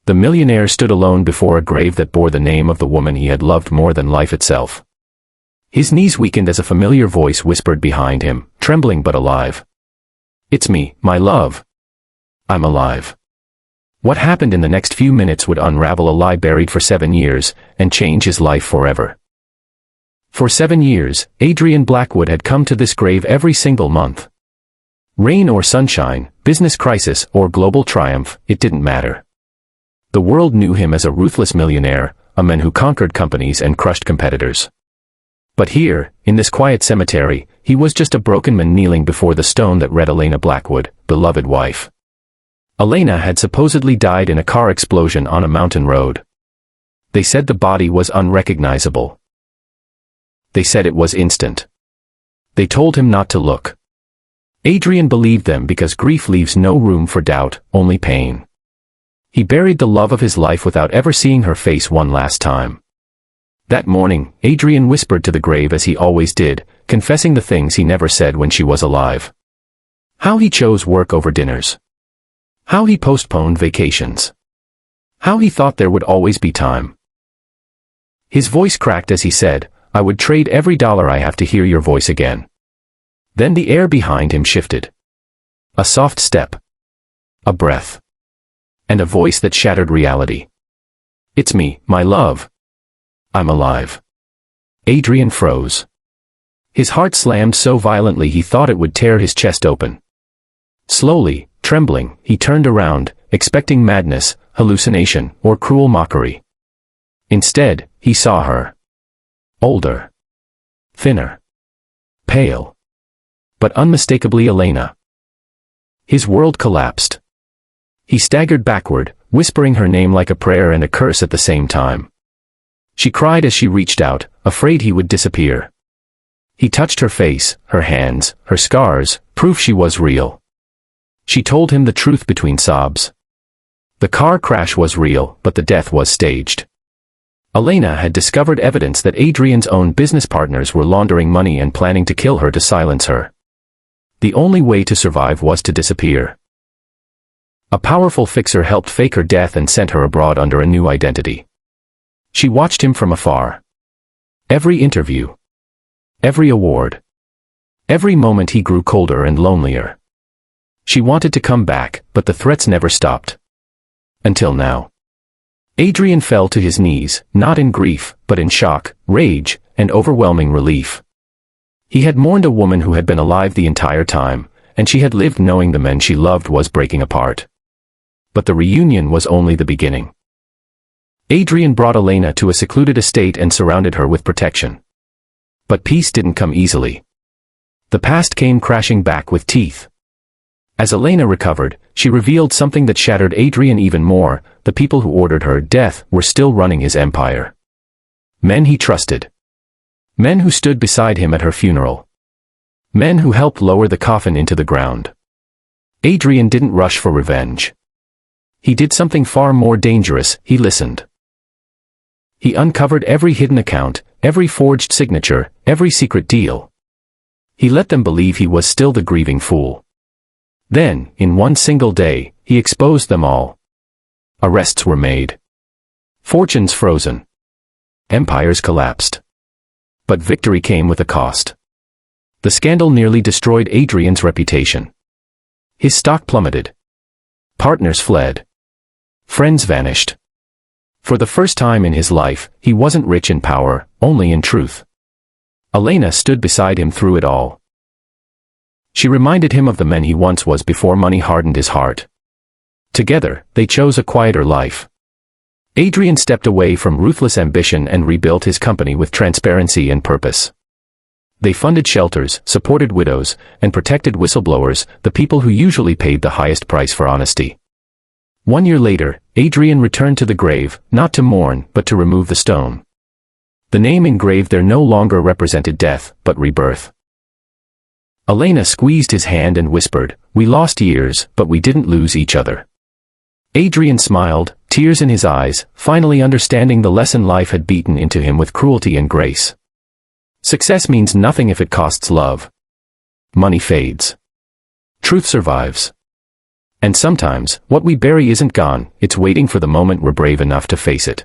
The millionaire stood alone before a grave that bore the name of the woman he had loved more than life itself. His knees weakened as a familiar voice whispered behind him, trembling but alive. "It's me, my love. I'm alive." What happened in the next few minutes would unravel a lie buried for 7 years, and change his life forever. For 7 years, Adrian Blackwood had come to this grave every single month. Rain or sunshine, business crisis or global triumph, it didn't matter. The world knew him as a ruthless millionaire, a man who conquered companies and crushed competitors. But here, in this quiet cemetery, he was just a broken man kneeling before the stone that read Elena Blackwood, beloved wife. Elena had supposedly died in a car explosion on a mountain road. They said the body was unrecognizable. They said it was instant. They told him not to look. Adrian believed them because grief leaves no room for doubt, only pain. He buried the love of his life without ever seeing her face one last time. That morning, Adrian whispered to the grave as he always did, confessing the things he never said when she was alive. How he chose work over dinners. How he postponed vacations. How he thought there would always be time. His voice cracked as he said, "I would trade every dollar I have to hear your voice again." Then the air behind him shifted. A soft step. A breath. And a voice that shattered reality. "It's me, my love. I'm alive." Adrian froze. His heart slammed so violently he thought it would tear his chest open. Slowly, trembling, he turned around, expecting madness, hallucination, or cruel mockery. Instead, he saw her. Older. Thinner. Pale. But unmistakably Elena. His world collapsed. He staggered backward, whispering her name like a prayer and a curse at the same time. She cried as she reached out, afraid he would disappear. He touched her face, her hands, her scars, proof she was real. She told him the truth between sobs. The car crash was real, but the death was staged. Elena had discovered evidence that Adrian's own business partners were laundering money and planning to kill her to silence her. The only way to survive was to disappear. A powerful fixer helped fake her death and sent her abroad under a new identity. She watched him from afar. Every interview. Every award. Every moment he grew colder and lonelier. She wanted to come back, but the threats never stopped. Until now. Adrian fell to his knees, not in grief, but in shock, rage, and overwhelming relief. He had mourned a woman who had been alive the entire time, and she had lived knowing the man she loved was breaking apart. But the reunion was only the beginning. Adrian brought Elena to a secluded estate and surrounded her with protection. But peace didn't come easily. The past came crashing back with teeth. As Elena recovered, she revealed something that shattered Adrian even more: the people who ordered her death were still running his empire. Men he trusted. Men who stood beside him at her funeral. Men who helped lower the coffin into the ground. Adrian didn't rush for revenge. He did something far more dangerous: he listened. He uncovered every hidden account, every forged signature, every secret deal. He let them believe he was still the grieving fool. Then, in one single day, he exposed them all. Arrests were made. Fortunes frozen. Empires collapsed. But victory came with a cost. The scandal nearly destroyed Adrian's reputation. His stock plummeted. Partners fled. Friends vanished. For the first time in his life, he wasn't rich in power, only in truth. Elena stood beside him through it all. She reminded him of the man he once was before money hardened his heart. Together, they chose a quieter life. Adrian stepped away from ruthless ambition and rebuilt his company with transparency and purpose. They funded shelters, supported widows, and protected whistleblowers, the people who usually paid the highest price for honesty. 1 year later, Adrian returned to the grave, not to mourn, but to remove the stone. The name engraved there no longer represented death, but rebirth. Elena squeezed his hand and whispered, "We lost years, but we didn't lose each other." Adrian smiled, tears in his eyes, finally understanding the lesson life had beaten into him with cruelty and grace. Success means nothing if it costs love. Money fades. Truth survives. And sometimes, what we bury isn't gone, it's waiting for the moment we're brave enough to face it.